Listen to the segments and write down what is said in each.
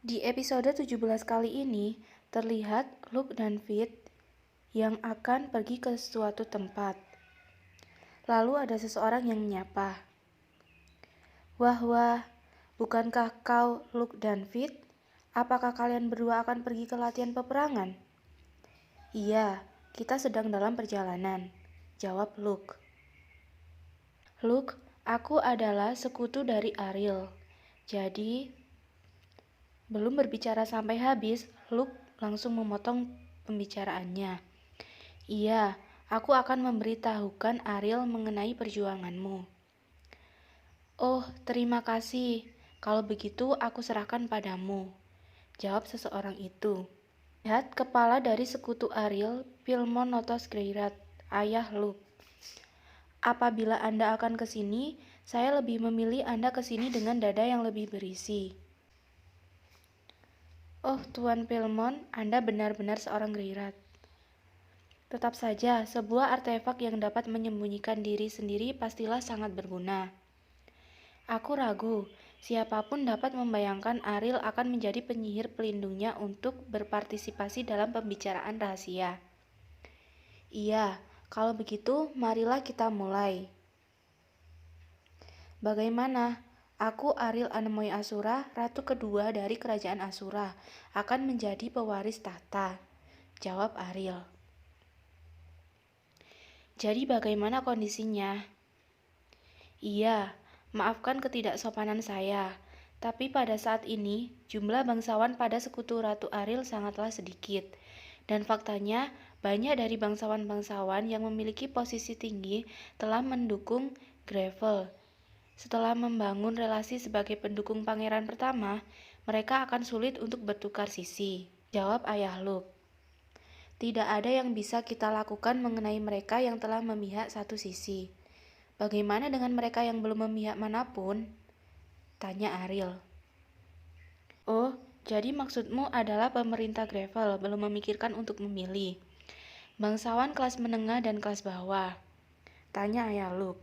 Di episode 17 kali ini, terlihat Luke dan Fit yang akan pergi ke suatu tempat. Lalu ada seseorang yang menyapa. Wah, bukankah kau Luke dan Fit? Apakah kalian berdua akan pergi ke latihan peperangan? Iya, kita sedang dalam perjalanan, jawab Luke. Luke, aku adalah sekutu dari Ariel. Jadi, belum berbicara sampai habis, Luke langsung memotong pembicaraannya. Iya, aku akan memberitahukan Ariel mengenai perjuanganmu. Oh, terima kasih. Kalau begitu aku serahkan padamu, jawab seseorang itu. Lihat kepala dari sekutu Ariel, Pilmon Notos Greirat, ayah Luke. Apabila Anda akan ke sini, saya lebih memilih Anda ke sini dengan dada yang lebih berisi. Oh, Tuan Pilmon, Anda benar-benar seorang Greirat. Tetap saja, sebuah artefak yang dapat menyembunyikan diri sendiri pastilah sangat berguna. Aku ragu, siapapun dapat membayangkan Ariel akan menjadi penyihir pelindungnya untuk berpartisipasi dalam pembicaraan rahasia. Iya, kalau begitu marilah kita mulai. Bagaimana? Aku Ariel Anemoy Asura, ratu kedua dari kerajaan Asura, akan menjadi pewaris tahta, jawab Ariel. Jadi bagaimana kondisinya? Iya, maafkan ketidaksopanan saya, tapi pada saat ini jumlah bangsawan pada sekutu Ratu Ariel sangatlah sedikit. Dan faktanya, banyak dari bangsawan-bangsawan yang memiliki posisi tinggi telah mendukung Gravel. Setelah membangun relasi sebagai pendukung pangeran pertama, mereka akan sulit untuk bertukar sisi, jawab ayah Luke. Tidak ada yang bisa kita lakukan mengenai mereka yang telah memihak satu sisi. Bagaimana dengan mereka yang belum memihak manapun? Tanya Ariel. Oh, jadi maksudmu adalah pemerintah Gravel belum memikirkan untuk memilih bangsawan kelas menengah dan kelas bawah? Tanya ayah Luke.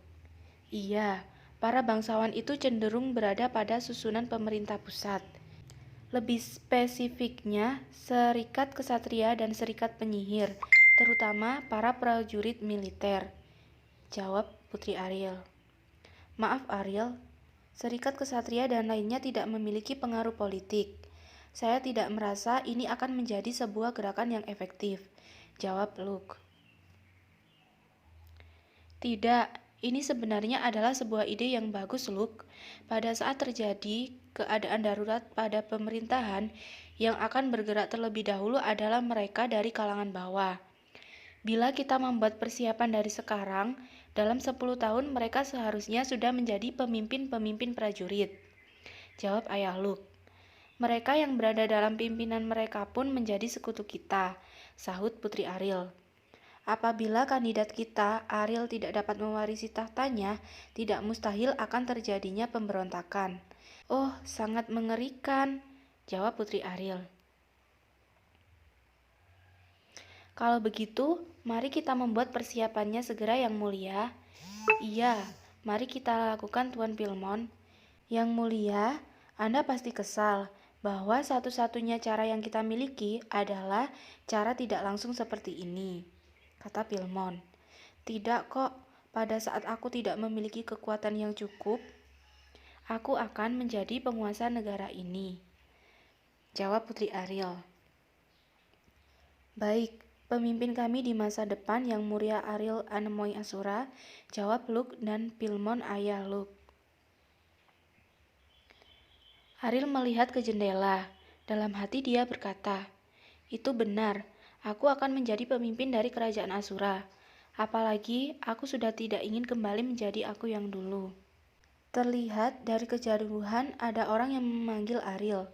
Iya, para bangsawan itu cenderung berada pada susunan pemerintah pusat. Lebih spesifiknya, serikat kesatria dan serikat penyihir, terutama para prajurit militer, jawab Putri Ariel. Maaf Ariel, serikat kesatria dan lainnya tidak memiliki pengaruh politik. Saya tidak merasa ini akan menjadi sebuah gerakan yang efektif, jawab Luke. Tidak, ini sebenarnya adalah sebuah ide yang bagus, Luke. Pada saat terjadi keadaan darurat pada pemerintahan, yang akan bergerak terlebih dahulu adalah mereka dari kalangan bawah. Bila kita membuat persiapan dari sekarang, dalam 10 tahun mereka seharusnya sudah menjadi pemimpin-pemimpin prajurit, jawab ayah Luke. Mereka yang berada dalam pimpinan mereka pun menjadi sekutu kita, sahut Putri Ariel. Apabila kandidat kita, Ariel, tidak dapat mewarisi tahtanya, tidak mustahil akan terjadinya pemberontakan. Oh, sangat mengerikan, jawab Putri Ariel. Kalau begitu, mari kita membuat persiapannya segera yang mulia. Iya, mari kita lakukan Tuan Pilmon. Yang mulia, Anda pasti kesal bahwa satu-satunya cara yang kita miliki adalah cara tidak langsung seperti ini, kata Pilmon. Tidak kok, pada saat aku tidak memiliki kekuatan yang cukup, aku akan menjadi penguasa negara ini, jawab Putri Ariel. Baik, pemimpin kami di masa depan yang mulia Ariel Anemoy Asura, jawab Luke dan Pilmon ayah Luke. Ariel melihat ke jendela. Dalam hati dia berkata, itu benar, aku akan menjadi pemimpin dari kerajaan Asura. Apalagi aku sudah tidak ingin kembali menjadi aku yang dulu. Terlihat dari kejauhan ada orang yang memanggil Ariel.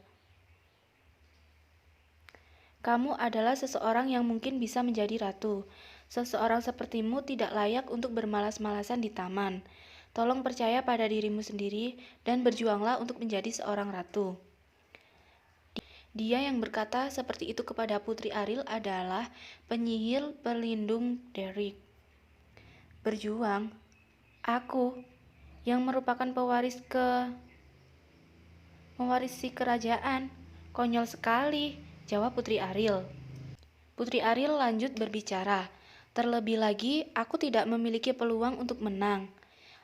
Kamu adalah seseorang yang mungkin bisa menjadi ratu. Seseorang sepertimu tidak layak untuk bermalas-malasan di taman. Tolong percaya pada dirimu sendiri dan berjuanglah untuk menjadi seorang ratu. Dia yang berkata seperti itu kepada Putri Ariel adalah penyihir pelindung Derek. Berjuang? Aku, yang merupakan mewarisi kerajaan, Konyol sekali, jawab Putri Ariel. Putri Ariel lanjut berbicara. Terlebih lagi, aku tidak memiliki peluang untuk menang.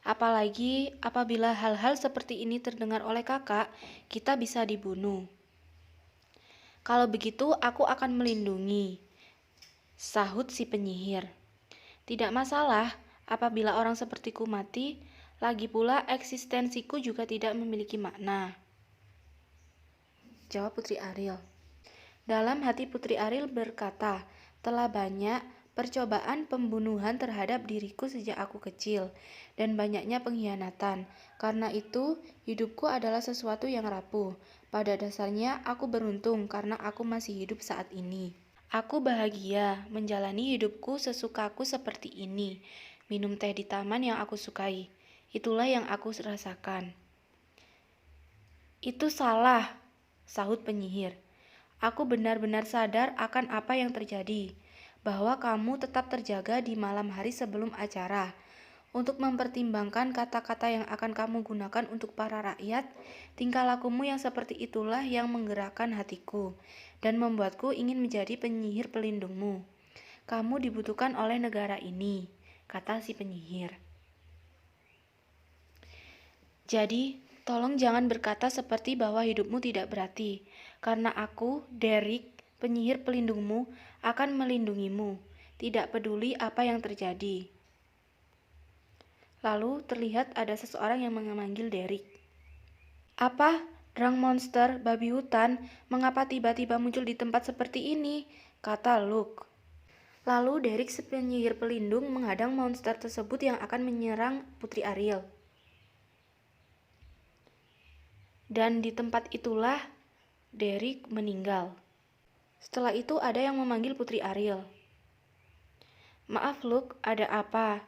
Apalagi apabila hal-hal seperti ini terdengar oleh kakak, kita bisa dibunuh. Kalau begitu, aku akan melindungi, sahut si penyihir. Tidak masalah apabila orang sepertiku mati, lagi pula eksistensiku juga tidak memiliki makna, jawab Putri Ariel. Dalam hati Putri Ariel berkata, telah banyak percobaan pembunuhan terhadap diriku sejak aku kecil, dan banyaknya pengkhianatan. Karena itu, hidupku adalah sesuatu yang rapuh. Pada dasarnya, aku beruntung karena aku masih hidup saat ini. Aku bahagia menjalani hidupku sesukaku seperti ini. Minum teh di taman yang aku sukai. Itulah yang aku rasakan. Itu salah, sahut penyihir. Aku benar-benar sadar akan apa yang terjadi, bahwa kamu tetap terjaga di malam hari sebelum acara. Untuk mempertimbangkan kata-kata yang akan kamu gunakan untuk para rakyat, tingkah lakumu yang seperti itulah yang menggerakkan hatiku dan membuatku ingin menjadi penyihir pelindungmu. Kamu dibutuhkan oleh negara ini, kata si penyihir. Jadi, tolong jangan berkata seperti bahwa hidupmu tidak berarti, karena aku, Derek, penyihir pelindungmu, akan melindungimu, tidak peduli apa yang terjadi. Lalu terlihat ada seseorang yang memanggil Derek. Apa? Drang monster, babi hutan, mengapa tiba-tiba muncul di tempat seperti ini? Kata Luke. Lalu Derek si penyihir pelindung menghadang monster tersebut yang akan menyerang Putri Ariel. Dan di tempat itulah Derek meninggal. Setelah itu ada yang memanggil Putri Ariel. Maaf Luke, ada apa?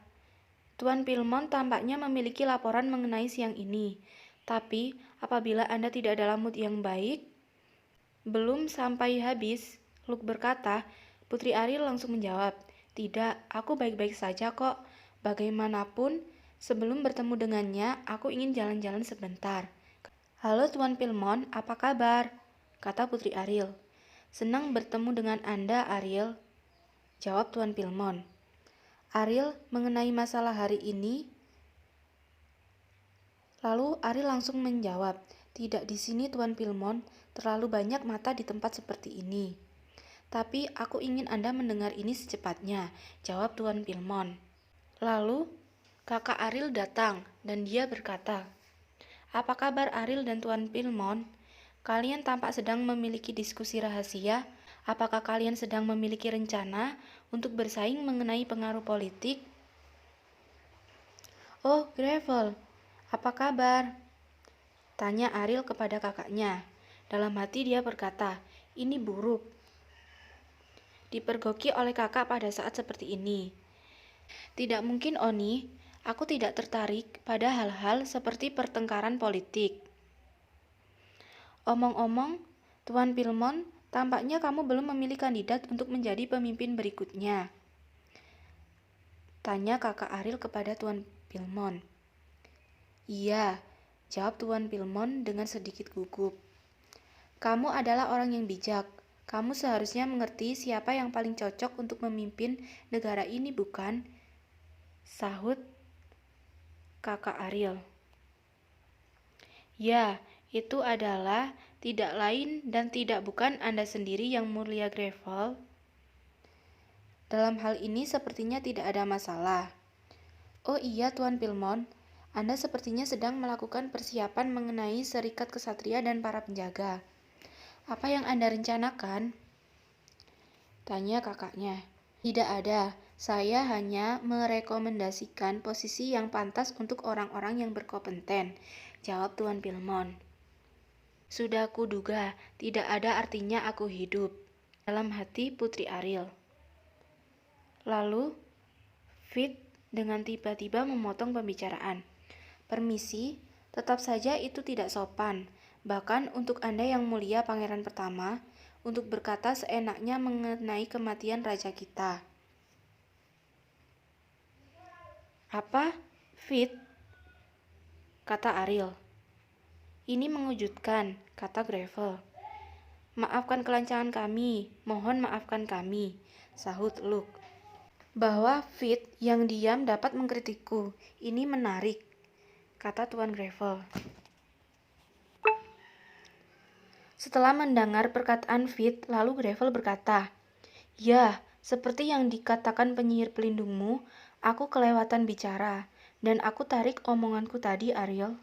Tuan Pilmon tampaknya memiliki laporan mengenai siang ini. Tapi, apabila Anda tidak dalam mood yang baik, belum sampai habis, Luke berkata. Putri Ariel langsung menjawab, tidak, aku baik-baik saja kok. Bagaimanapun, sebelum bertemu dengannya, aku ingin jalan-jalan sebentar. Halo Tuan Pilmon, apa kabar? Kata Putri Ariel. Senang bertemu dengan Anda, Ariel, jawab Tuan Pilmon. Ariel mengenai masalah hari ini. Lalu Ariel langsung menjawab, tidak di sini Tuan Pilmon, terlalu banyak mata di tempat seperti ini. Tapi aku ingin Anda mendengar ini secepatnya, jawab Tuan Pilmon. Lalu kakak Ariel datang dan dia berkata, apa kabar Ariel dan Tuan Pilmon? Kalian tampak sedang memiliki diskusi rahasia. Apakah kalian sedang memiliki rencana untuk bersaing mengenai pengaruh politik? Oh, Gravel, apa kabar? Tanya Ariel kepada kakaknya. Dalam hati dia berkata, ini buruk. Dipergoki oleh kakak pada saat seperti ini. Tidak mungkin, Oni. Aku tidak tertarik pada hal-hal seperti pertengkaran politik. Omong-omong, Tuan Pilmon, tampaknya kamu belum memilih kandidat untuk menjadi pemimpin berikutnya. Tanya kakak Ariel kepada Tuan Pilmon. Iya, jawab Tuan Pilmon dengan sedikit gugup. Kamu adalah orang yang bijak. Kamu seharusnya mengerti siapa yang paling cocok untuk memimpin negara ini, bukan? Sahut kakak Ariel. Ya, itu adalah tidak lain dan tidak bukan Anda sendiri yang mulia Gravel. Dalam hal ini sepertinya tidak ada masalah. Oh iya Tuan Pilmon, Anda sepertinya sedang melakukan persiapan mengenai serikat kesatria dan para penjaga. Apa yang Anda rencanakan? Tanya kakaknya. Tidak ada, saya hanya merekomendasikan posisi yang pantas untuk orang-orang yang berkompeten, jawab Tuan Pilmon. Sudah kuduga, tidak ada artinya aku hidup, dalam hati Putri Ariel. Lalu, Fit dengan tiba-tiba memotong pembicaraan. Permisi, tetap saja itu tidak sopan. Bahkan untuk Anda yang mulia pangeran pertama, untuk berkata seenaknya mengenai kematian raja kita. Apa? Fit? Kata Ariel. Ini mengejutkan, kata Gravel. Maafkan kelancangan kami, mohon maafkan kami, sahut Luke. Bahwa Fit yang diam dapat mengkritikku, ini menarik, kata Tuan Gravel. Setelah mendengar perkataan Fit, lalu Gravel berkata, "Ya, seperti yang dikatakan penyihir pelindungmu, aku kelewatan bicara, dan aku tarik omonganku tadi, Ariel.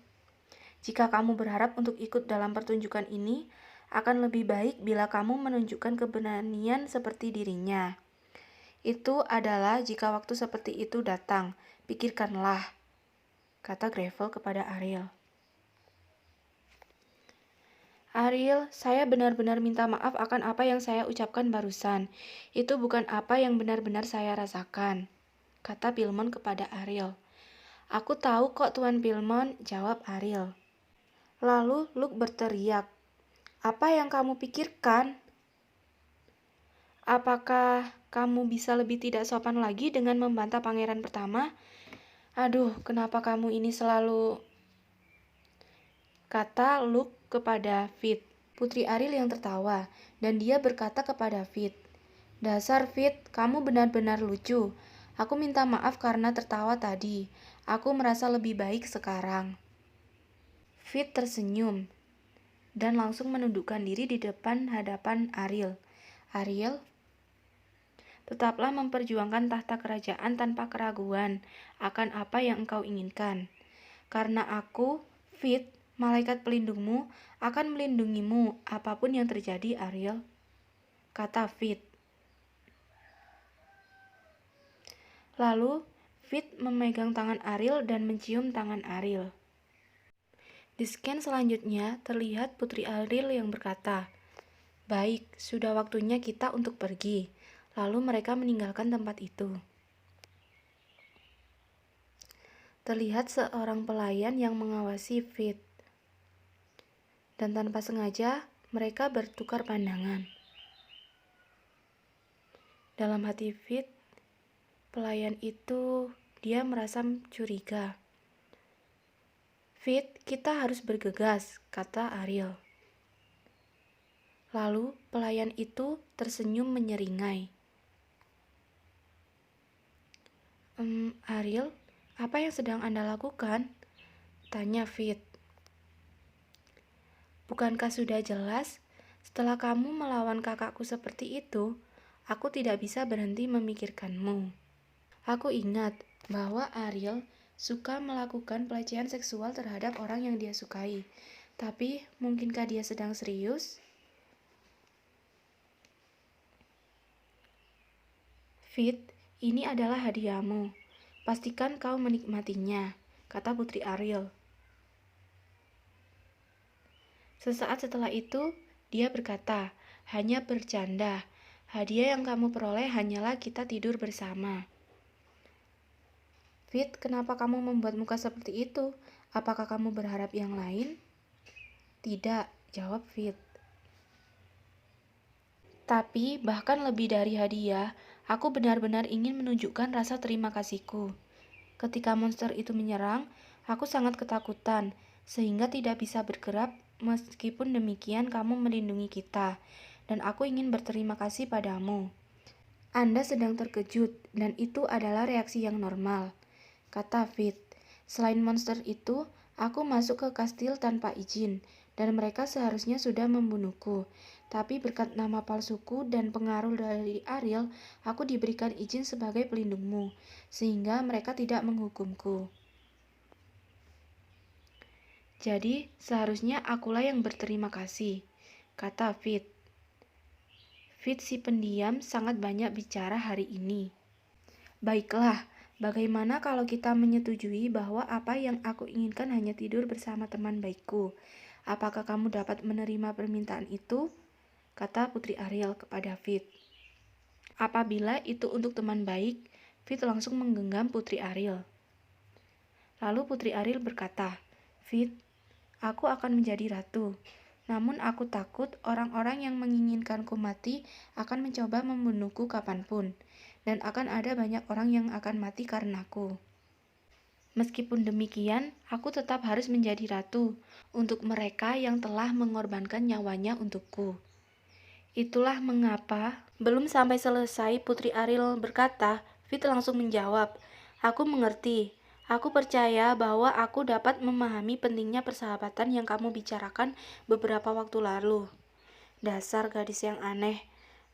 Jika kamu berharap untuk ikut dalam pertunjukan ini, akan lebih baik bila kamu menunjukkan keberanian seperti dirinya. Itu adalah jika waktu seperti itu datang, pikirkanlah," kata Gravel kepada Ariel. "Ariel, saya benar-benar minta maaf akan apa yang saya ucapkan barusan. Itu bukan apa yang benar-benar saya rasakan," kata Pilmon kepada Ariel. "Aku tahu kok, Tuan Pilmon," jawab Ariel. Lalu Luke berteriak, "Apa yang kamu pikirkan? Apakah kamu bisa lebih tidak sopan lagi dengan membantah pangeran pertama? Aduh, kenapa kamu ini selalu..." kata Luke kepada Fit. Putri Ariel yang tertawa, dan dia berkata kepada Fit, "Dasar Fit, kamu benar-benar lucu. Aku minta maaf karena tertawa tadi. Aku merasa lebih baik sekarang." Fit tersenyum dan langsung menundukkan diri di depan hadapan Ariel. "Ariel, tetaplah memperjuangkan tahta kerajaan tanpa keraguan akan apa yang engkau inginkan. Karena aku, Fit, malaikat pelindungmu, akan melindungimu apapun yang terjadi, Ariel," kata Fit. Lalu, Fit memegang tangan Ariel dan mencium tangan Ariel. Di scan selanjutnya, terlihat Putri Ariel yang berkata, "Baik, sudah waktunya kita untuk pergi." Lalu mereka meninggalkan tempat itu. Terlihat seorang pelayan yang mengawasi Fit. Dan tanpa sengaja, mereka bertukar pandangan. Dalam hati Fit, pelayan itu, dia merasa curiga. "Fit, kita harus bergegas," kata Ariel. Lalu pelayan itu tersenyum menyeringai. "Ariel, apa yang sedang Anda lakukan?" tanya Fit. "Bukankah sudah jelas, setelah kamu melawan kakakku seperti itu, aku tidak bisa berhenti memikirkanmu. Aku ingat bahwa Ariel suka melakukan pelecehan seksual terhadap orang yang dia sukai. Tapi, mungkinkah dia sedang serius?" "Fit, ini adalah hadiahmu. Pastikan kau menikmatinya," kata Putri Ariel. Sesaat setelah itu, dia berkata, "Hanya bercanda. Hadiah yang kamu peroleh hanyalah kita tidur bersama." "Fit, kenapa kamu membuat muka seperti itu? Apakah kamu berharap yang lain?" "Tidak," jawab Fit. "Tapi bahkan lebih dari hadiah, aku benar-benar ingin menunjukkan rasa terima kasihku. Ketika monster itu menyerang, aku sangat ketakutan, sehingga tidak bisa bergerak. Meskipun demikian, kamu melindungi kita, dan aku ingin berterima kasih padamu." "Anda sedang terkejut, dan itu adalah reaksi yang normal," kata Fit. "Selain monster itu, aku masuk ke kastil tanpa izin, dan mereka seharusnya sudah membunuhku. Tapi berkat nama palsuku dan pengaruh dari Ariel, aku diberikan izin sebagai pelindungmu, sehingga mereka tidak menghukumku. Jadi, seharusnya akulah yang berterima kasih," kata Fit. Fit si pendiam sangat banyak bicara hari ini. "Baiklah, bagaimana kalau kita menyetujui bahwa apa yang aku inginkan hanya tidur bersama teman baikku? Apakah kamu dapat menerima permintaan itu?" kata Putri Ariel kepada Fit. Apabila itu untuk teman baik, Fit langsung menggenggam Putri Ariel. Lalu Putri Ariel berkata, "Fit, aku akan menjadi ratu. Namun aku takut orang-orang yang menginginkanku mati akan mencoba membunuhku kapanpun. Dan akan ada banyak orang yang akan mati karenaku. Meskipun demikian, aku tetap harus menjadi ratu untuk mereka yang telah mengorbankan nyawanya untukku." Itulah mengapa belum sampai selesai Putri Ariel berkata, Fit langsung menjawab, "Aku mengerti. Aku percaya bahwa aku dapat memahami pentingnya persahabatan yang kamu bicarakan beberapa waktu lalu. Dasar gadis yang aneh.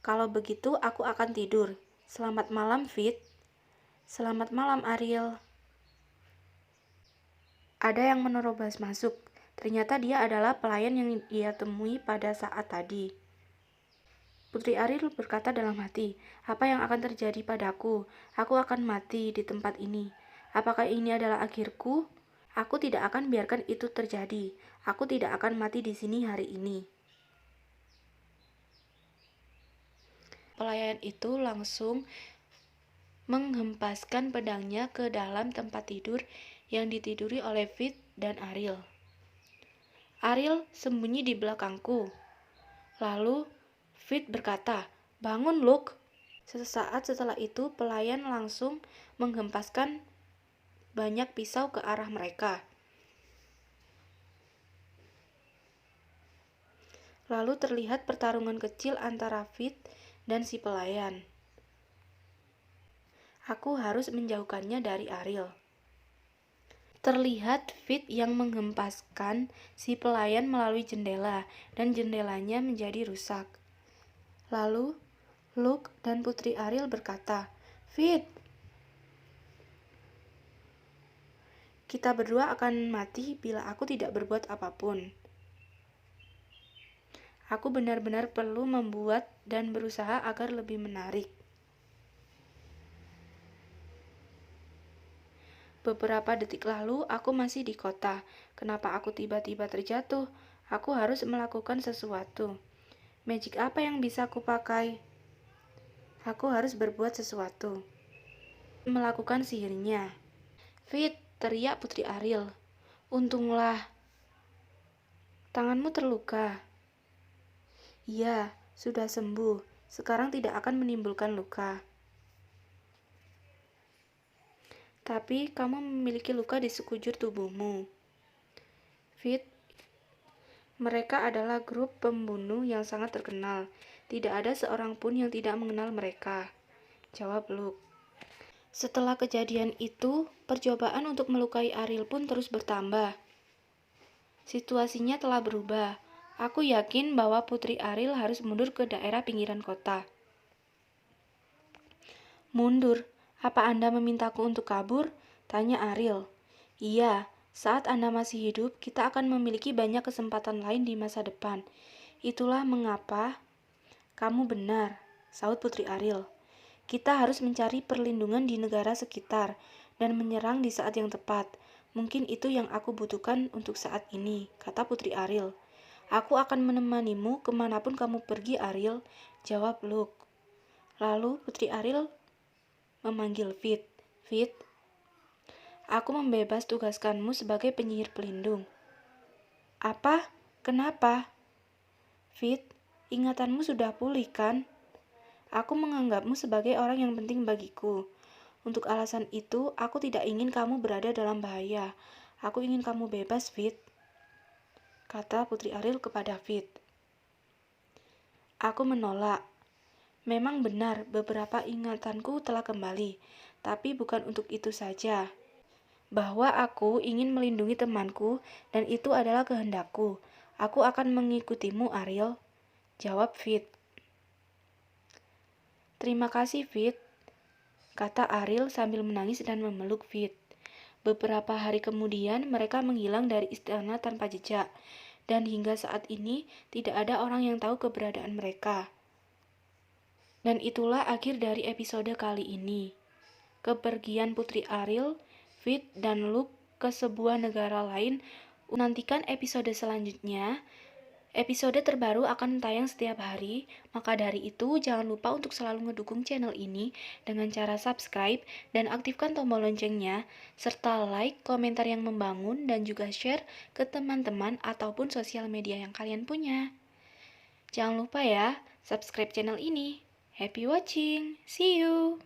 Kalau begitu aku akan tidur. Selamat malam, Fit." "Selamat malam, Ariel." Ada yang menerobos masuk. Ternyata dia adalah pelayan yang ia temui pada saat tadi. Putri Ariel berkata dalam hati, "Apa yang akan terjadi padaku? Aku akan mati di tempat ini. Apakah ini adalah akhirku? Aku tidak akan biarkan itu terjadi. Aku tidak akan mati di sini hari ini." Pelayan itu langsung menghempaskan pedangnya ke dalam tempat tidur yang ditiduri oleh Fit dan Ariel. "Ariel sembunyi di belakangku." Lalu Fit berkata, "Bangun, Luke." Sesaat setelah itu, pelayan langsung menghempaskan banyak pisau ke arah mereka. Lalu terlihat pertarungan kecil antara Fit dan si pelayan. Aku harus menjauhkannya dari Ariel. Terlihat Fit yang menghempaskan si pelayan melalui jendela, dan jendelanya menjadi rusak. Lalu Luke dan Putri Ariel berkata, "Fit, kita berdua akan mati bila aku tidak berbuat apapun. Aku benar-benar perlu membuat dan berusaha agar lebih menarik." Beberapa detik lalu, aku masih di kota. Kenapa aku tiba-tiba terjatuh? Aku harus melakukan sesuatu. Magic apa yang bisa kupakai? Aku harus berbuat sesuatu. Melakukan sihirnya. "Fit," teriak Putri Ariel. "Untunglah. Tanganmu terluka." "Iya, sudah sembuh. Sekarang tidak akan menimbulkan luka. Tapi kamu memiliki luka di sekujur tubuhmu." "Fit, mereka adalah grup pembunuh yang sangat terkenal. Tidak ada seorang pun yang tidak mengenal mereka," jawab Luke. Setelah kejadian itu, percobaan untuk melukai Ariel pun terus bertambah. Situasinya telah berubah. Aku yakin bahwa Putri Ariel harus mundur ke daerah pinggiran kota. "Mundur? Apa Anda memintaku untuk kabur?" tanya Ariel. "Iya, saat Anda masih hidup, kita akan memiliki banyak kesempatan lain di masa depan. Itulah mengapa..." "Kamu benar," sahut Putri Ariel. "Kita harus mencari perlindungan di negara sekitar dan menyerang di saat yang tepat. Mungkin itu yang aku butuhkan untuk saat ini," kata Putri Ariel. "Aku akan menemanimu kemanapun kamu pergi, Ariel," jawab Luke. Lalu Putri Ariel memanggil Fit. "Fit, aku membebas tugaskanmu sebagai penyihir pelindung." "Apa? Kenapa?" "Fit, ingatanmu sudah pulih, kan? Aku menganggapmu sebagai orang yang penting bagiku. Untuk alasan itu, aku tidak ingin kamu berada dalam bahaya. Aku ingin kamu bebas, Fit," kata Putri Ariel kepada Fit. "Aku menolak. Memang benar beberapa ingatanku telah kembali, tapi bukan untuk itu saja. Bahwa aku ingin melindungi temanku, dan itu adalah kehendakku. Aku akan mengikutimu, Ariel," jawab Fit. "Terima kasih, Fit," kata Ariel sambil menangis dan memeluk Fit. Beberapa hari kemudian, mereka menghilang dari istana tanpa jejak, dan hingga saat ini tidak ada orang yang tahu keberadaan mereka. Dan itulah akhir dari episode kali ini. Kepergian Putri Ariel, Fit, dan Luke ke sebuah negara lain. Nantikan episode selanjutnya. Episode terbaru akan tayang setiap hari, maka dari itu jangan lupa untuk selalu ngedukung channel ini dengan cara subscribe dan aktifkan tombol loncengnya, serta like, komentar yang membangun, dan juga share ke teman-teman ataupun sosial media yang kalian punya. Jangan lupa ya, subscribe channel ini. Happy watching, see you!